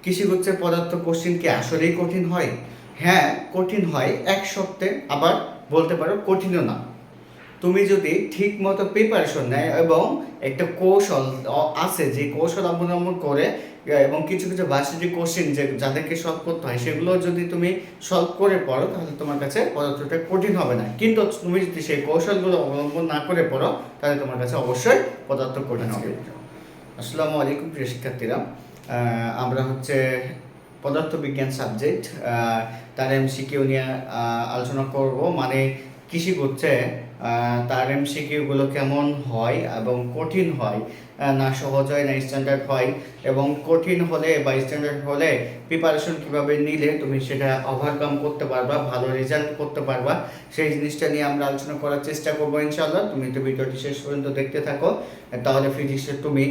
কৃষিগুচ্ছের পদার্থ কোশ্চিন কি আসলেই কঠিন হয়? হ্যাঁ, কঠিন হয় এক শর্তে, আবার বলতে পারো কঠিনও না। তুমি যদি ঠিক মতো প্রিপারেশন নেয় এবং একটা কৌশল আছে যে কৌশল অবলম্বন করে এবং কিছু কিছু ভার্সিটি কোশ্চিন যে যাদেরকে সলভ করতে হয় সেগুলো যদি তুমি সলভ করে পড়ো তাহলে তোমার কাছে পদার্থটা কঠিন হবে না। কিন্তু তুমি যদি সেই কৌশলগুলো অবলম্বন না করে পড়ো তাহলে তোমার কাছে অবশ্যই পদার্থ কঠিন হবে। আসসালামু আলাইকুম প্রিয় শিক্ষার্থীরা, আমরা হচ্ছে পদার্থবিজ্ঞান সাবজেক্ট তার এমসিকিউ নিয়ে আলোচনা করব। মানে কৃষি করছে তার এমসিকিউগুলো কেমন হয় এবং কঠিন হয় না সহজ হয় না স্ট্যান্ডার্ড হয়, এবং কঠিন হলে বা স্ট্যান্ডার্ড হলে প্রিপারেশন কিভাবে নিলে তুমি সেটা ওভারকাম করতে পারবা, ভালো রেজাল্ট করতে পারবা, সেই জিনিসটা নিয়ে আমরা আলোচনা করার চেষ্টা করবো ইনশাআল্লাহ। তুমি তো ভিডিওটি শেষ পর্যন্ত দেখতে থাকো, তাহলে ফিজিক্সের তুমি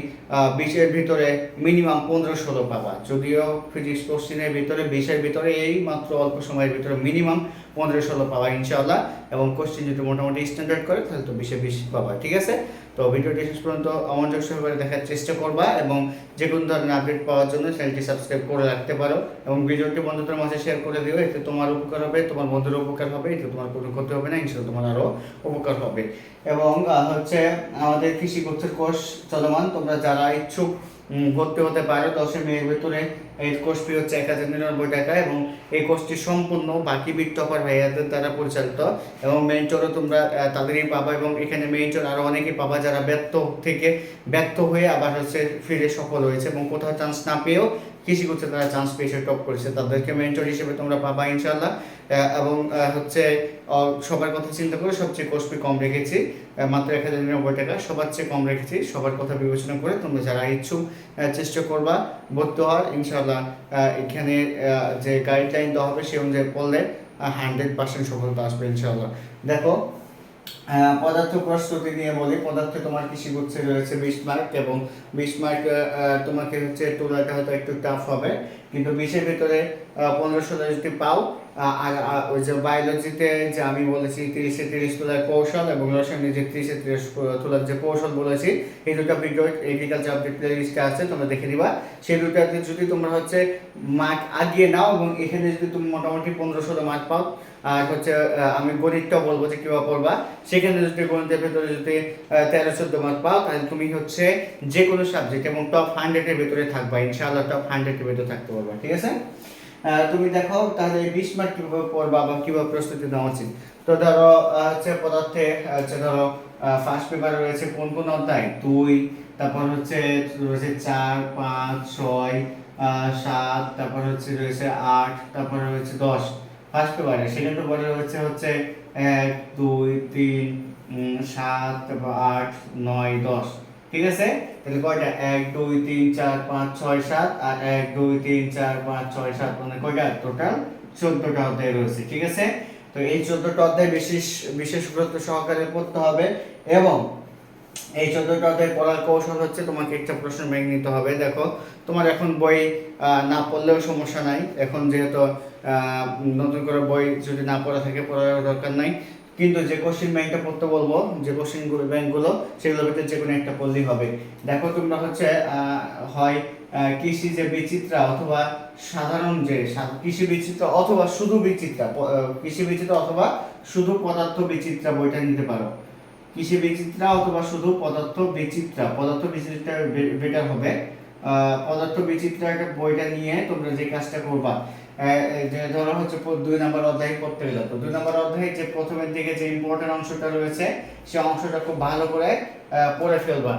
20-এর ভিতরে মিনিমাম 15-16 পাবা। যদিও ফিজিক্স কোশ্চিনের ভিতরে 20-এর ভিতরে এই মাত্র অল্প সময়ের ভিতরে মিনিমাম 15-16 পাবা ইনশাআল্লাহ, এবং কোশ্চিন যদি মোটামুটি স্ট্যান্ডার্ড করে তাহলে তো 20-এ 20 পাবা। ঠিক আছে, তো ভিডিওটি শেষ পর্যন্ত মনোযোগ সহকারে দেখার চেষ্টা করবা এবং যে কোনো ধরনের আপডেট পাওয়ার জন্য চ্যানেলটি সাবস্ক্রাইব করে রাখতে পারো এবং ভিডিওটি বন্ধুদের মাঝে শেয়ার করে দিও। এতে তোমার উপকার হবে, তোমার বন্ধুর উপকার হবে, এতে তোমার কোনো ক্ষতি হবে না, ইনশাআল্লাহ তোমার আরও উপকার হবে। এবং হচ্ছে আমাদের কৃষি কোর্সের কোর্স চলমান, তোমরা যারা ইচ্ছুক ভর্তি হতে পারো 10 মের ভিতরে। এই কোর্স ফি হচ্ছে 1099 টাকা এবং এই কোর্সটি সম্পূর্ণ বাকি বিট টপার ভাইয়াদের দ্বারা পরিচালিত এবং মেন্টরও তোমরা তাদেরই পাবা, এবং এখানে মেন্টর আরও অনেকেই পাবা যারা ব্যর্থ হয়ে আবার হচ্ছে ফিরে সফল হয়েছে এবং কোথাও চান্স না পেয়েও কৃষি করছে, তারা চান্স পেয়েছে, টপ করেছে, তাদেরকে মেন্টর হিসেবে তোমরা পাবা ইনশাআল্লাহ। এবং হচ্ছে সবার কথা চিন্তা করে সবচেয়ে কোর্স ফি কম রেখেছি, মাত্র 1099 টাকা, সবার চেয়ে কম রেখেছি। সবার কথা বিবেচনা করে তোমরা যারা ইচ্ছুক চেষ্টা করবা ভর্তি হওয়ার ইনশাআল্লাহ। এখানে যে গাইডলাইন দেওয়া হবে সেই অনুযায়ী পড়লে 100% সফলতা আসবে ইনশাআল্লাহ। দেখো, পদার্থ প্রস্তুতি নিয়ে বলি। পদার্থে তোমার কৃষি গুচ্ছে রয়েছে 20 মার্ক এবং 20 মার্ক তোমাকে হচ্ছে তুলাটা হয়তো একটু টাফ হবে, কিন্তু 20-এর ভিতরে 15-16 যদি পাও, আর ওই যে বায়োলজিতে যে আমি বলেছি 30-এ 30 তোলার কৌশল এবং রসায়নে যে 30-এ 30 তোলার যে কৌশল বলেছি, এই দুটো ভিডিও এগ্রিকালচার আপডেট প্লেলিস্টে আছে, তোমরা দেখে দিবা। সেই দুটাতে যদি তোমরা হচ্ছে মার্ক আগিয়ে নাও এবং এখানে যদি তুমি মোটামুটি 15-16 মার্ক পাও, আর হচ্ছে আমি গণিতটা বলবো যে কীভাবে পড়বা, সেখানে যদি গণিতের ভেতরে যদি 13-14 মার্ক পাও তাহলে তুমি হচ্ছে যে কোনো সাবজেক্ট এবং টপ 100-এর ভেতরে থাকবা ইনশাআল্লাহ, টপ 100-এর ভেতরে থাকতে পারবা। ঠিক আছে, তুমি দেখো তাহলে 20 মার্ক কীভাবে পড়বা বা কীভাবে প্রস্তুতি নেওয়া উচিত। তো ধরো হচ্ছে পদার্থে হচ্ছে ধরো ফার্স্ট পেপারে রয়েছে কোন কোন অধ্যায়, 2, তারপর হচ্ছে রয়েছে 4, 5, 6, 7, তারপর হচ্ছে রয়েছে 8, তারপর রয়েছে 10 ফার্স্ট পেপারে। সেকেন্ড পেপারে হচ্ছে 1, 2, 3, 7, তারপর 8, 9, 10। ঠিক আছে, তাহলে কয়টা, 1, 2, 3, 4, 5, 6, 7 আর 1, 2, 3, 4, 5, 6, 7 মানে কয়টা, টোটাল 14টা অধ্যায় রয়েছে। ঠিক আছে, তো এই 14টা অধ্যায় বিশেষ গুরুত্ব সহকারে পড়তে হবে এবং এই 14টা অধ্যায় পড়ার কৌশল হচ্ছে তোমাকে একটা প্রশ্ন ব্যাংক নিতে হবে। দেখো, তোমার এখন বই না পড়লেও সমস্যা নাই, এখন যেহেতু নতুন করে বই যদি না পড়া থাকে পড়ার দরকার নাই, কিন্তু যে কোশ্চিন ব্যাংকটা পড়তে বলবো, যে কোশ্চিন ব্যাংকগুলো সেগুলোর ভিতরে যে কোনো একটা পড়লেই হবে। দেখো, তোমরা হচ্ছে হয় কৃষি যে বিচিত্রা অথবা সাধারণ যে কৃষি বিচিত্রা অথবা শুধু বিচিত্রা, কৃষি বিচিত্রা অথবা শুধু পদার্থ বিচিত্রা বইটা নিতে পারো। কৃষি বিচিত্রা অথবা শুধু পদার্থ বিচিত্রা বেটার হবে। পদার্থ বিচিত্রা বইটা নিয়ে তোমরা যে কাজটা করবা, যে ধরো হচ্ছে 2 নম্বর অধ্যায় পড়তে গেলে, তো 2 নম্বর অধ্যায়ে যে প্রথমের দিকে যে ইম্পর্টেন্ট অংশটা রয়েছে সেই অংশটা খুব ভালো করে পড়ে ফেলবা,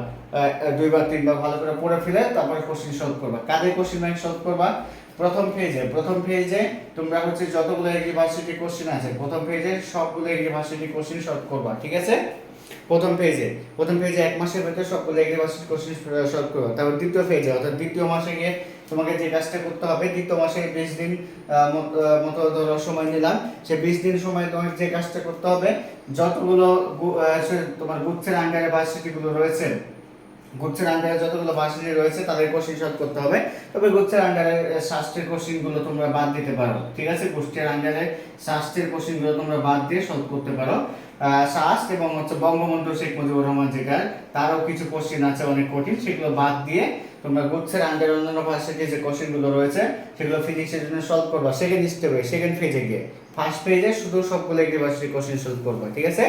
2 বা 3 বার ভালো করে পড়ে ফেলে তারপরে কোশ্চেন সলভ করবা। কাদের কোশ্চেন ব্যাংক সলভ করবা, প্রথম পেজে তোমরা হচ্ছে যতগুলো ইউনিভার্সিটি কোশ্চেন আছে প্রথম পেজে সবগুলো ইউনিভার্সিটি কোশ্চেন সলভ করবা। ঠিক আছে, প্রথম পেজে 1 মাসের ভিতরে সবগুলো ইউনিভার্সিটি কোশ্চেন সলভ করবা। তারপর দ্বিতীয় পেজে অর্থাৎ দ্বিতীয় মাসে গিয়ে তোমাকে যে কাজটা করতে হবে, দ্বিতীয় মাসে 20 দিন মতো ধরো সময় নিলাম, সে 20 দিন সময় তোমাকে যে কাজটা করতে হবে, যতগুলো তোমার গুচ্ছের আন্ডারে ভার্সিটিগুলো রয়েছে, গুচ্ছের আন্ডারে যতগুলো ভার্সিটি রয়েছে তাদের কোশ্চেন সলভ করতে হবে। তবে গুচ্ছের আন্ডারে শাস্ত্রের কোশ্চেনগুলো তোমরা বাদ দিতে পারো। ঠিক আছে, গুচ্ছের আন্ডারে শাস্ত্রের কোশ্চেনগুলো তোমরা বাদ দিয়ে সলভ করতে পারো। শাস্ত্র এবং হচ্ছে বঙ্গবন্ধু শেখ মুজিবুর রহমান যেটা, তারও কিছু কোশ্চেন আছে অনেক কঠিন, সেগুলো বাদ দিয়ে তোমরা গুচ্ছের আন্ডার অন্যান্য ভার্সিটি যে কোশ্চেনগুলো রয়েছে সেগুলো ফিজিক্সের জন্য সলভ করবা সেকেন্ড স্টেপে, সেকেন্ড ফেজে গিয়ে। ফার্স্ট পেজে শুধু সবগুলো ইউনিভার্সিটি কোশ্চেন সলভ করবা, ঠিক আছে?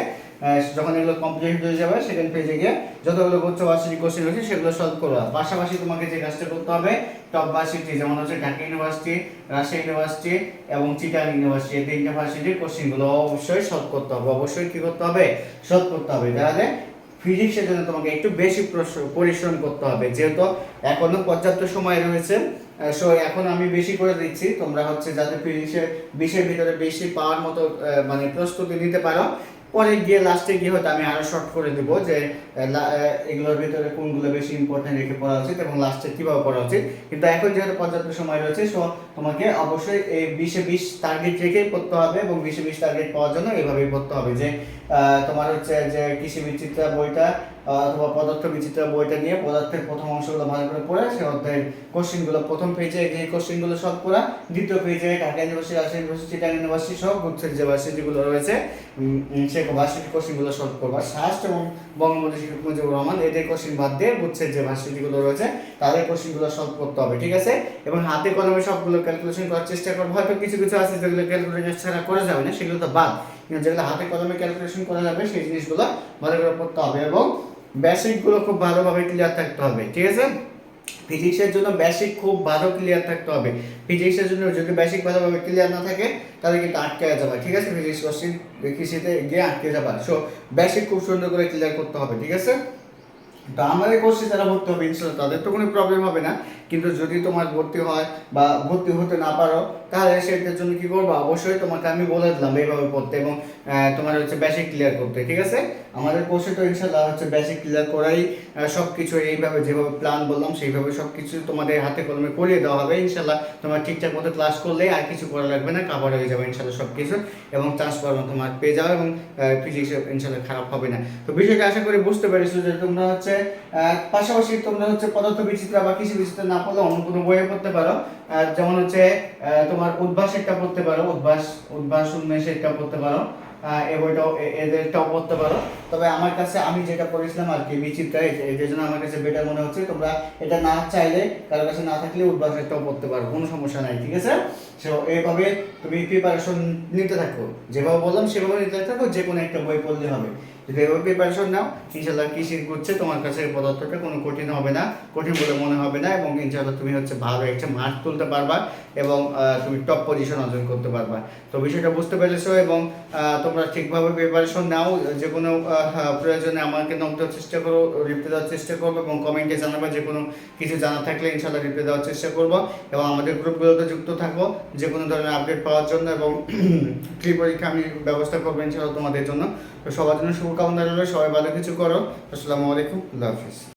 যখন এগুলো কমপ্লিট হয়ে যাবে সেকেন্ড পেজে গিয়ে যতগুলো গুচ্ছ ভার্সিটি কোশ্চেন রয়েছে সেগুলো সলভ করবা। পাশাপাশি তোমাকে যে কাজটা করতে হবে, টপ ভার্সিটি যেমন হচ্ছে ঢাকা ইউনিভার্সিটি, রাজশাহী ইউনিভার্সিটি এবং চিটাগাং ইউনিভার্সিটি, এই তিনটা ভার্সিটির কোশ্চেনগুলো অবশ্যই সলভ করতে হবে, অবশ্যই কি করতে হবে, সলভ করতে হবে। তাহলে ফিজিক্সের জন্য তোমাকে একটু বেশি পরিশ্রম করতে হবে, যেহেতু এখনো পর্যাপ্ত সময় রয়েছে। সো এখন আমি বেশি করে দিচ্ছি, তোমরা হচ্ছে যাতে ফিজিক্সের বিষয়ের ভিতরে বেশি পাওয়ার মতো মানে প্রস্তুতি নিতে পারো। পরে গিয়ে লাস্টে গিয়ে হয়তো আমি আরো শর্ট করে দেবো যে এগুলোর ভিতরে কোনগুলো বেশি ইম্পর্টেন্ট রেখে পড়া উচিত এবং লাস্টে কিভাবে পড়া উচিত। কিন্তু এখন যেহেতু পর্যাপ্ত সময় রয়েছে, সো তোমাকে অবশ্যই এই 20-20 টার্গেট রেখেই পড়তে হবে এবং 20-20 টার্গেট পাওয়ার জন্য এইভাবেই পড়তে হবে যে তোমার হচ্ছে যে কৃষি বিচিত্রা বইটা অথবা পদার্থ বিচিত্রা বইটা নিয়ে পদার্থের প্রথম অংশগুলো ভালো করে পড়ে সে অধ্যায়ের কোশ্চেনগুলো প্রথম পেজে যে কোশ্চেনগুলো সলভ করা, দ্বিতীয় পেজে Dhaka university, Rajshahi university, Chittagong university সহ গুচ্ছের যে ভার্সিটিগুলো রয়েছে সে ভার্সিটি কোশ্চেনগুলো সলভ করবা। সাস্ট এবং বঙ্গবন্ধু শেখ মুজিবুর রহমান এদের কোশ্চেন বাদ দিয়ে গুচ্ছের যে ভার্সিটিগুলো রয়েছে তাদের কোশ্চেনগুলো সলভ করতে হবে, ঠিক আছে? এবং হাতে কলমে সবগুলো ক্যালকুলেশন করার চেষ্টা করবো। হয়তো কিছু কিছু আছে যেগুলো ক্যালকুলেশন ছাড়া করা যাবে না, সেগুলো তো বাদ, কিন্তু যেগুলো হাতে কলমে ক্যালকুলেশন করা যাবে সেই জিনিসগুলো ভালো করে পড়তে হবে এবং বেসিকগুলো খুব ভালোভাবে ক্লিয়ার থাকতে হবে, ঠিক আছে? ফিজিক্সের জন্য বেসিক খুব ভালো ক্লিয়ার থাকতে হবে। ফিজিক্সের জন্য যদি বেসিক ভালোভাবে ক্লিয়ার না থাকে তাহলে কিন্তু আটকে যাবে, ঠিক আছে? ফিজিক্স কোশ্চেন কৃষিতে গিয়ে আটকে যাবে। সো বেসিক খুব সুন্দর করে ক্লিয়ার করতে হবে, ঠিক আছে? তো আমার এই কোর্সে যারা ভর্তি হবে ইনশাল্লাহ তাদের তো কোনো প্রবলেম হবে না, কিন্তু যদি তোমার ভর্তি হয় বা ভর্তি হতে না পারো তাহলে সেটার জন্য কি করবো, অবশ্যই তোমাকে আমি বলে দিলাম এইভাবে পড়তে এবং তোমার হচ্ছে বেসিক ক্লিয়ার করতে, ঠিক আছে? আমাদের কোর্সে তো ইনশাল্লাহ হচ্ছে বেসিক ক্লিয়ার করাই সব কিছু এইভাবে যেভাবে প্ল্যান বললাম সেইভাবে সব কিছু তোমাদের হাতে কলমে করিয়ে দেওয়া হবে ইনশাল্লাহ। তোমার ঠিকঠাক মতো ক্লাস করলে আর কিছু করা লাগবে না, কাভার হয়ে যাবে ইনশাল্লাহ সব কিছু এবং চান্স পাওয়ার মতো মার্ক পেয়ে যাবে এবং ফিজিক্স ইনশাল্লাহ খারাপ হবে না। তো বিষয়টা আশা করি বুঝতে পেরেছো যে তোমরা হচ্ছে পাশাপাশি তোমরা হচ্ছে পদার্থ বিচিত্রা বা কৃষি বিচিত্রা না পড়লে অন্য কোনো বইয়ে পড়তে পারো, যেমন হচ্ছে তোমার উদ্ভাস একটা পড়তে পারো, উদ্ভাস উন্মেষ একটা পড়তে পারো, এই বইটাও এদেরটাও পড়তে পারো। তবে আমার কাছে আমি যেটা পড়েছিলাম আর কি বিচিত্রা, এদের জন্য আমার কাছে বেটার মনে হচ্ছে। তোমরা এটা না চাইলে কারোর কাছে না থাকলে উদ্ভাস একটাও পড়তে পারো, কোনো সমস্যা নাই, ঠিক আছে? সো এইভাবে তুমি প্রিপারেশন নিতে থাকো, যেভাবে বললাম সেভাবে নিতে থাকো, যে কোনো একটা বই পড়লে হবে। যদি এভাবে প্রিপারেশন নাও ইনশাল্লাহ কৃষি করছে তোমার কাছে পদার্থটা কোনো কঠিন হবে না, কঠিন বলে মনে হবে না এবং ইনশাল্লাহ তুমি হচ্ছে ভালো একটা মার্ক তুলতে পারবা এবং তুমি টপ পজিশন অর্জন করতে পারবা। তো বিষয়টা বুঝতে পেরেছো এবং তোমরা ঠিকভাবে প্রিপারেশন নাও। যে কোনো প্রয়োজনে আমাকে নক দেওয়ার চেষ্টা করো, রিপ্লাই দেওয়ার চেষ্টা করবো এবং কমেন্টে জানাবা, যে কোনো কিছু জানা থাকলে ইনশাল্লাহ রিপ্লাই দেওয়ার চেষ্টা করবো এবং আমাদের গ্রুপগুলোতে যুক্ত থাকবো যে কোনো ধরনের আপডেট পাওয়ার জন্য এবং ফ্রি পরীক্ষা আমি ব্যবস্থা করবো ইনশাল্লাহ তোমাদের জন্য। তো সবার জন্য শুভকামনা রইল, সবাই ভালো কিছু করো। আসসালামু আলাইকুম, আল্লাহ হাফিজ।